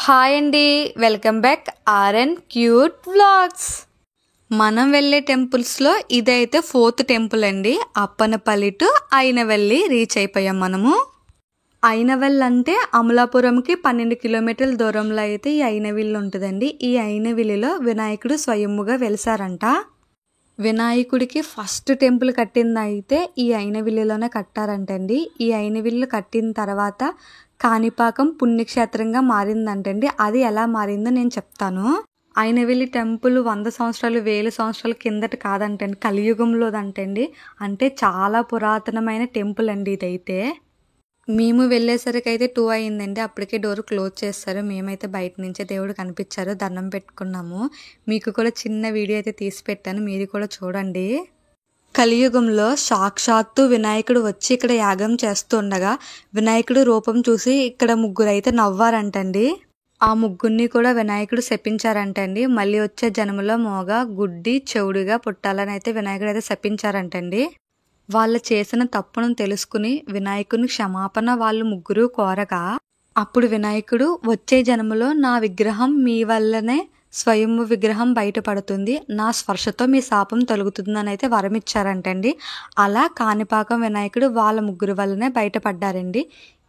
Hi అండి, welcome back RN cute vlogs. మనం వెళ్ళే టెంపుల్స్లో ఇదైతే 4th టెంపుల్ అండి. అప్పనపల్లి టు అయినవెల్లి రీచ్ అయిపోయాం మనము. అయినవెల్లి అంటే అమలాపురంకి 12 కిలోమీటర్ల దూరంలో అయితే ఈ అయినవిల్లి ఉంటుందండి. ఈ అయినవిల్లిలో వినాయకుడు స్వయముగా వెలిసారంట. వినాయకుడికి ఫస్ట్ టెంపుల్ కట్టింది అయితే ఈ అయినవిల్లిలోనే కట్టారంటండి. ఈ అయినవిల్లు కట్టిన తర్వాత కాణిపాకం పుణ్యక్షేత్రంగా మారిందంటండి. అది ఎలా మారిందో నేను చెప్తాను. అయినవిల్లి టెంపుల్ 100 సంవత్సరాలు 1000 సంవత్సరాల కిందట కాదంటండి, కలియుగంలోదంటండి. అంటే చాలా పురాతనమైన టెంపుల్ అండి ఇదైతే. మేము వెళ్ళేసరికి అయితే 2 అయిందండి. అప్పటికే డోర్ క్లోజ్ చేస్తారు. మేమైతే బయట నుంచే దేవుడు కనిపించారు, దండం పెట్టుకున్నాము. మీకు కూడా చిన్న వీడియో అయితే తీసి పెట్టాను, మీరు కూడా చూడండి. కలియుగంలో సాక్షాత్తు వినాయకుడు వచ్చి ఇక్కడ యాగం చేస్తూ ఉండగా వినాయకుడు రూపం చూసి ఇక్కడ ముగ్గురు అయితే నవ్వారంటండి. ఆ ముగ్గురిని కూడా వినాయకుడు శపించారంటండి. మళ్ళీ వచ్చే జన్మలో మోగ గుడ్డి చెవుడిగా పుట్టాలని అయితే వినాయకుడు అయితే శపించారంటండి. వాళ్ళు చేసిన తప్పును తెలుసుకుని వినాయకుని క్షమాపణ వాళ్ళు ముగ్గురు కోరగా అప్పుడు వినాయకుడు వచ్చే జన్మలో నా విగ్రహం మీ వల్లనే స్వయం విగ్రహం బయటపడుతుంది, నా స్పర్శతో మీ శాపం తొలగుతుందని అయితే వరం ఇచ్చారంటండి. అలా కాణిపాకం వినాయకుడు వాళ్ళ ముగ్గురు వల్లనే బయటపడ్డారండి.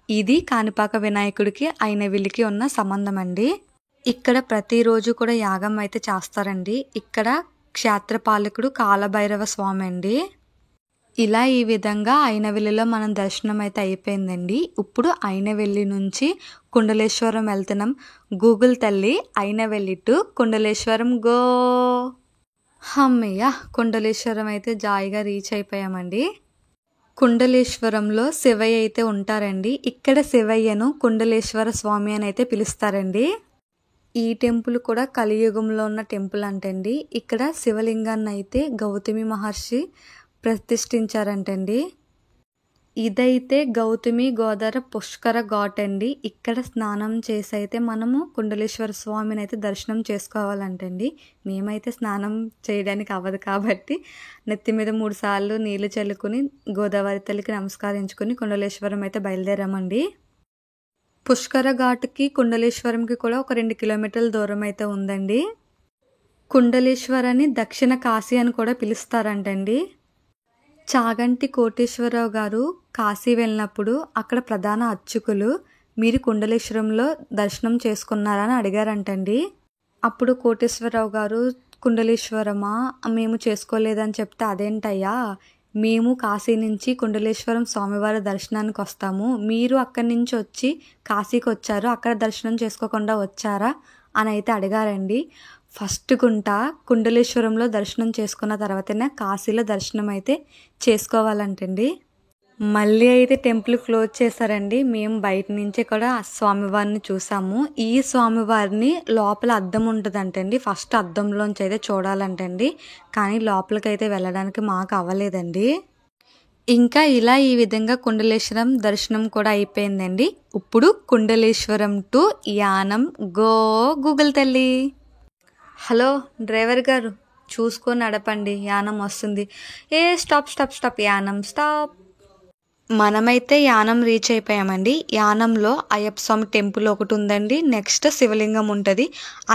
ఇది కాణిపాక వినాయకుడికి అయినవిల్లికి ఉన్న సంబంధం అండి. ఇక్కడ ప్రతిరోజు కూడా యాగం అయితే చేస్తారండి. ఇక్కడ క్షేత్రపాలకుడు కాలభైరవ స్వామి అండి. ఇలా ఈ విధంగా అయినవెల్లిలో మనం దర్శనం అయితే అయిపోయిందండి. ఇప్పుడు అయినవెల్లి నుంచి కుండలేశ్వరం వెళ్తున్నాం. గూగుల్ తల్లి అయినవెల్లి టు కుండలేశ్వరం గో. అమ్మయ్య, కుండలేశ్వరం అయితే జాయిగా రీచ్ అయిపోయామండి. కుండలేశ్వరంలో శివయ్య అయితే ఉంటారండి. ఇక్కడ శివయ్యను కుండలేశ్వర స్వామి అని అయితే పిలుస్తారండి. ఈ టెంపుల్ కూడా కలియుగంలో ఉన్న టెంపుల్ అంటండి. ఇక్కడ శివలింగాన్ని అయితే గౌతమి మహర్షి ప్రతిష్ఠించారంటండి. ఇదైతే గౌతమి గోదావరి పుష్కర ఘాట్ అండి. ఇక్కడ స్నానం చేసి అయితే మనము కుండలేశ్వర స్వామిని అయితే దర్శనం చేసుకోవాలంటండి. మేమైతే స్నానం చేయడానికి అవ్వదు కాబట్టి నెత్తి మీద 3 సార్లు నీళ్లు చల్లుకుని గోదావరి తల్లికి నమస్కరించుకుని కుండలేశ్వరం అయితే బయలుదేరామండి. పుష్కర ఘాట్కి కుండలేశ్వరంకి కూడా ఒక 2 కిలోమీటర్ల దూరం అయితే ఉందండి. కుండలేశ్వరాన్ని దక్షిణ కాశీ అని కూడా పిలుస్తారంటండి. చాగంటి కోటేశ్వరరావు గారు కాశీ వెళ్ళినప్పుడు అక్కడ ప్రధాన అర్చకులు మీరు కుండలేశ్వరంలో దర్శనం చేసుకున్నారని అడిగారంటండి. అప్పుడు కోటేశ్వరరావు గారు కుండలేశ్వరమా మేము చేసుకోలేదని చెప్తే అదేంటయ్యా, మేము కాశీ నుంచి కుండలేశ్వరం స్వామివారి దర్శనానికి వస్తాము, మీరు అక్కడి నుంచి వచ్చి కాశీకి వచ్చారు, అక్కడ దర్శనం చేసుకోకుండా వచ్చారా అని అయితే అడిగారండి. ఫస్ట్ కుండలేశ్వరంలో దర్శనం చేసుకున్న తర్వాతనే కాశీలో దర్శనం అయితే చేసుకోవాలంటండి. మళ్ళీ అయితే టెంపుల్ క్లోజ్ చేశారండి. మేము బయట నుంచే కూడా స్వామివారిని చూసాము. ఈ స్వామివారిని లోపల అద్దం ఉంటుందంటండి. ఫస్ట్ అద్దంలోంచి అయితే చూడాలంటండి. కానీ లోపలికి అయితే వెళ్ళడానికి మాకు అవ్వలేదండి. ఇంకా ఇలా ఈ విధంగా కుండలేశ్వరం దర్శనం కూడా అయిపోయిందండి. ఇప్పుడు Kundaleswaram to Yanam go Google తల్లి. హలో డ్రైవర్ గారు, చూసుకొని నడపండి, యానం వస్తుంది. Stop Yanam stop. మనమైతే యానం రీచ్ అయిపోయామండి. యానంలో అయ్యప్ప స్వామి టెంపుల్ ఒకటి ఉందండి. నెక్స్ట్ శివలింగం ఉంటుంది.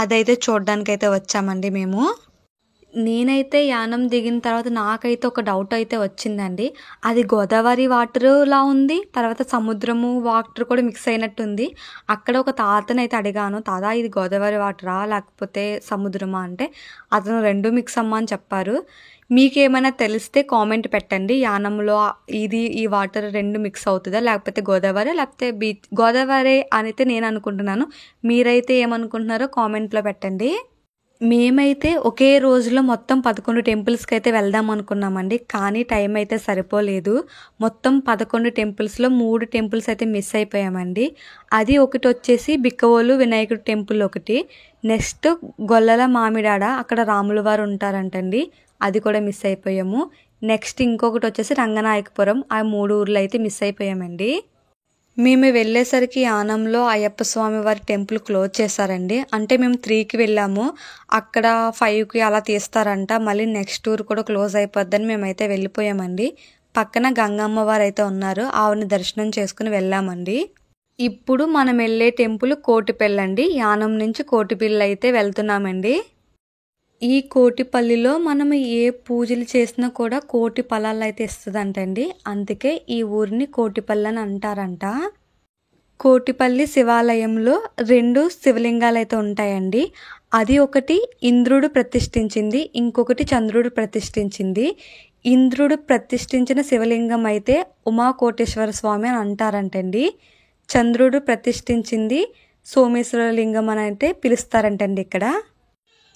అదైతే చూడడానికి అయితే వచ్చామండి మేము. నేనైతే యానం దిగిన తర్వాత నాకైతే ఒక డౌట్ అయితే వచ్చిందండి. అది గోదావరి వాటర్లా ఉంది, తర్వాత సముద్రము వాటర్ కూడా మిక్స్ అయినట్టుంది. అక్కడ ఒక తాతని అయితే అడిగాను, తాత ఇది గోదావరి వాటరా లేకపోతే సముద్రమా అంటే అతను 2 మిక్స్ అమ్మా అని చెప్పారు. మీకేమైనా తెలిస్తే కామెంట్ పెట్టండి. యానంలో ఈ వాటర్ 2 మిక్స్ అవుతుందా లేకపోతే గోదావరి లేకపోతే బీచ్ గోదావరి అయితే నేను అనుకుంటున్నాను. మీరైతే ఏమనుకుంటున్నారో కామెంట్లో పెట్టండి. మేమైతే ఒకే రోజులో మొత్తం 11 టెంపుల్స్కి అయితే వెళ్దాం అనుకున్నామండి. కానీ టైం అయితే సరిపోలేదు. మొత్తం 11 టెంపుల్స్లో 3 టెంపుల్స్ అయితే మిస్ అయిపోయామండి. అది ఒకటి వచ్చేసి బిక్కవోలు వినాయకుడు టెంపుల్ ఒకటి, నెక్స్ట్ గొల్లల మామిడాడ అక్కడ రాముల వారు ఉంటారంటండి, అది కూడా మిస్ అయిపోయాము. నెక్స్ట్ ఇంకొకటి వచ్చేసి రంగనాయకపురం. ఆ 3 ఊర్లు అయితే మిస్ అయిపోయామండి. మేము వెళ్ళేసరికి యానంలో అయ్యప్ప స్వామి వారి టెంపుల్ క్లోజ్ చేశారండి. అంటే మేము 3కి వెళ్ళాము, అక్కడ 5కి అలా తీస్తారంట. మళ్ళీ నెక్స్ట్ ఊరు కూడా క్లోజ్ అయిపోద్దని మేమైతే వెళ్ళిపోయామండి. పక్కన గంగమ్మ వారు అయితే ఉన్నారు, ఆవిడని దర్శనం చేసుకుని వెళ్ళామండి. ఇప్పుడు మనం వెళ్ళే టెంపుల్ కోటిపల్లి అండి. యానం నుంచి కోటిపల్లి అయితే వెళ్తున్నామండి. ఈ కోటిపల్లిలో మనం ఏ పూజలు చేసినా కూడా కోటి ఫలాలు అయితే ఇస్తుందంటండి. అందుకే ఈ ఊరిని కోటిపల్లి అని అంటారంట. కోటిపల్లి శివాలయంలో 2 శివలింగాలు అయితే ఉంటాయండి. అది ఒకటి ఇంద్రుడు ప్రతిష్ఠించింది, ఇంకొకటి చంద్రుడు ప్రతిష్ఠించింది. ఇంద్రుడు ప్రతిష్ఠించిన శివలింగం అయితే ఉమాకోటేశ్వర స్వామి అని అంటారంటండి. చంద్రుడు ప్రతిష్ఠించింది సోమేశ్వర లింగం అని అయితే పిలుస్తారంటండి. ఇక్కడ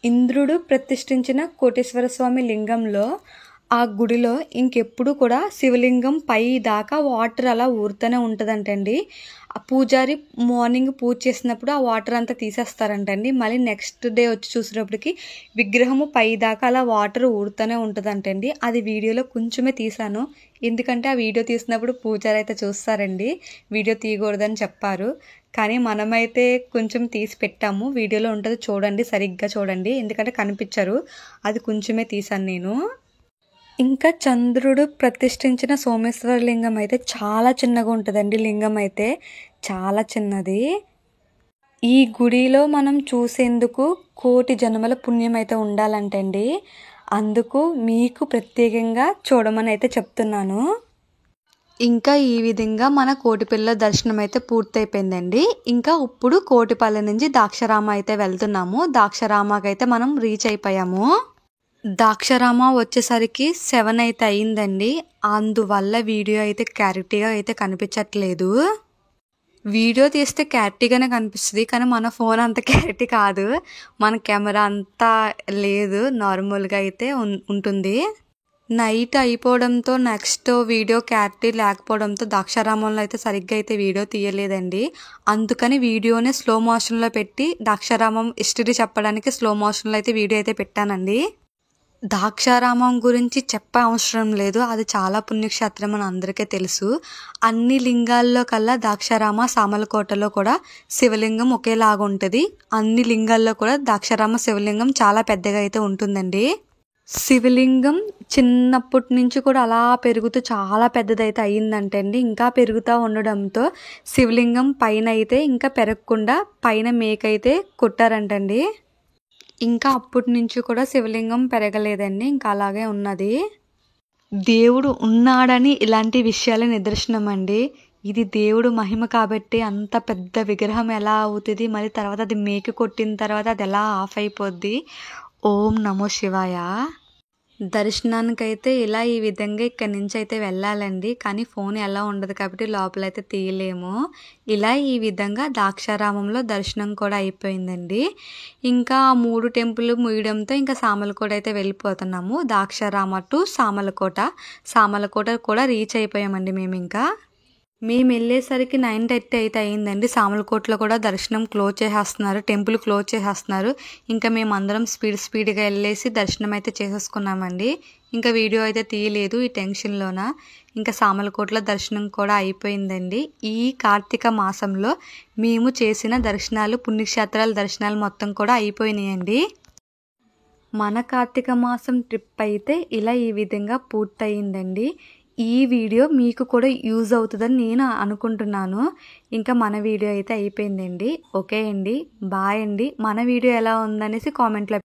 ఇంద్రుడు ప్రతిష్ఠించిన కోటేశ్వర స్వామి లింగంలో ఆ గుడిలో ఇంకెప్పుడు కూడా శివలింగం పై దాకా వాటర్ అలా ఊరుతూనే ఉంటుందంటండి. ఆ పూజారి మార్నింగ్ పూజ చేసినప్పుడు ఆ వాటర్ అంతా తీసేస్తారంటండి. మళ్ళీ నెక్స్ట్ డే వచ్చి చూసినప్పటికి విగ్రహము పై దాకా అలా వాటర్ ఊరుతూనే ఉంటుందంటండి. అది వీడియోలో కొంచెమే తీసాను, ఎందుకంటే ఆ వీడియో తీసినప్పుడు పూజారి అయితే చూస్తారండి, వీడియో తీయకూడదని చెప్పారు. కానీ మనమైతే కొంచెం తీసి పెట్టాము, వీడియోలో ఉంటుంది చూడండి, సరిగ్గా చూడండి, ఎందుకంటే కనిపించరు, అది కొంచెమే తీసాను నేను. ఇంకా చంద్రుడు ప్రతిష్ఠించిన సోమేశ్వర లింగం అయితే చాలా చిన్నగా ఉంటుందండి. లింగం అయితే చాలా చిన్నది. ఈ గుడిలో మనం చూసేందుకు 1,000,000 జన్మల పుణ్యం అయితే ఉండాలంటండి. అందుకు మీకు ప్రత్యేకంగా చూడమని అయితే చెప్తున్నాను. ఇంకా ఈ విధంగా మన కోటిపల్లిలో దర్శనం అయితే పూర్తయిపోయిందండి. ఇంకా ఇప్పుడు కోటిపల్లి నుంచి ద్రాక్షారామ అయితే వెళ్తున్నాము. ద్రాక్షారామకి అయితే మనం రీచ్ అయిపోయాము. ద్రాక్షారామ వచ్చేసరికి 7 అయితే అయిందండి. అందువల్ల వీడియో అయితే క్లారిటీగా అయితే కనిపించట్లేదు. వీడియో తీస్తే క్లారిటీగానే కనిపిస్తుంది, కానీ మన ఫోన్ అంత క్లారిటీ కాదు, మన కెమెరా అంతా లేదు, నార్మల్గా అయితే ఉంటుంది. నైట్ అయిపోవడంతో నెక్స్ట్ వీడియో క్లారిటీ లేకపోవడంతో ద్రాక్షారామంలో అయితే సరిగ్గా అయితే వీడియో తీయలేదండి. అందుకని వీడియోని స్లో మోషన్లో పెట్టి ద్రాక్షారామం హిస్టరీ చెప్పడానికి స్లో మోషన్లో అయితే వీడియో అయితే పెట్టానండి. ద్రాక్షారామం గురించి చెప్పే అవసరం లేదు, అది చాలా పుణ్యక్షేత్రం అని అందరికీ తెలుసు. అన్ని లింగాల్లో కల్లా ద్రాక్షారామ సామలకోటలో కూడా శివలింగం ఒకేలాగా ఉంటుంది. అన్ని లింగాల్లో కూడా ద్రాక్షారామ శివలింగం చాలా పెద్దగా అయితే ఉంటుందండి. శివలింగం చిన్నప్పటి నుంచి కూడా అలా పెరుగుతూ చాలా పెద్దదైతే అయ్యిందంటండి. ఇంకా పెరుగుతూ ఉండడంతో శివలింగం పైన అయితే ఇంకా పెరగకుండా పైన మేకైతే కొట్టారంటండి. ఇంకా అప్పటి నుంచి కూడా శివలింగం పెరగలేదండి, ఇంకా అలాగే ఉన్నది. దేవుడు ఉన్నాడని ఇలాంటి విషయాలే నిదర్శనం అండి. ఇది దేవుడు మహిమ కాబట్టి అంత పెద్ద విగ్రహం ఎలా అవుతుంది, మళ్ళీ తర్వాత అది మేక కొట్టిన తర్వాత అది ఎలా ఆఫ్ అయిపోద్ది. ఓం నమో శివాయ. దర్శనానికైతే ఇలా ఈ విధంగా ఇక్కడి నుంచి అయితే వెళ్ళాలండి, కానీ ఫోన్ ఎలా ఉండదు కాబట్టి లోపలైతే తీయలేము. ఇలా ఈ విధంగా ద్రాక్షారామంలో దర్శనం కూడా అయిపోయిందండి. ఇంకా 3 టెంపుల్ ముయ్యడంతో ఇంకా సామలకోట అయితే వెళ్ళిపోతున్నాము. ద్రాక్షారామ టు సామలకోట కూడా రీచ్ అయిపోయామండి మేము వెళ్ళేసరికి 9:30 అయితే అయిందండి. సామలకోటలో కూడా దర్శనం క్లోజ్ చేసేస్తున్నారు, టెంపుల్ క్లోజ్ చేసేస్తున్నారు. ఇంకా మేము అందరం స్పీడ్గా వెళ్ళేసి దర్శనం అయితే చేసేసుకున్నామండి. ఇంకా వీడియో అయితే తీయలేదు ఈ టెన్షన్లోన. ఇంకా సామలకోటలో దర్శనం కూడా అయిపోయిందండి. ఈ కార్తీక మాసంలో మేము చేసిన దర్శనాలు, పుణ్యక్షేత్రాల దర్శనాలు మొత్తం కూడా అయిపోయినాయండి. మన కార్తీక మాసం ట్రిప్ అయితే ఇలా ఈ విధంగా పూర్తయిందండి. ఈ వీడియో మీకు కూడా యూజ్ అవుతుందని నేను అనుకుంటున్నాను. ఇంకా మన వీడియో అయితే అయిపోయిందండి. ఓకే అండి, బాయ్ అండి. మన వీడియో ఎలా ఉందనేసి కామెంట్లో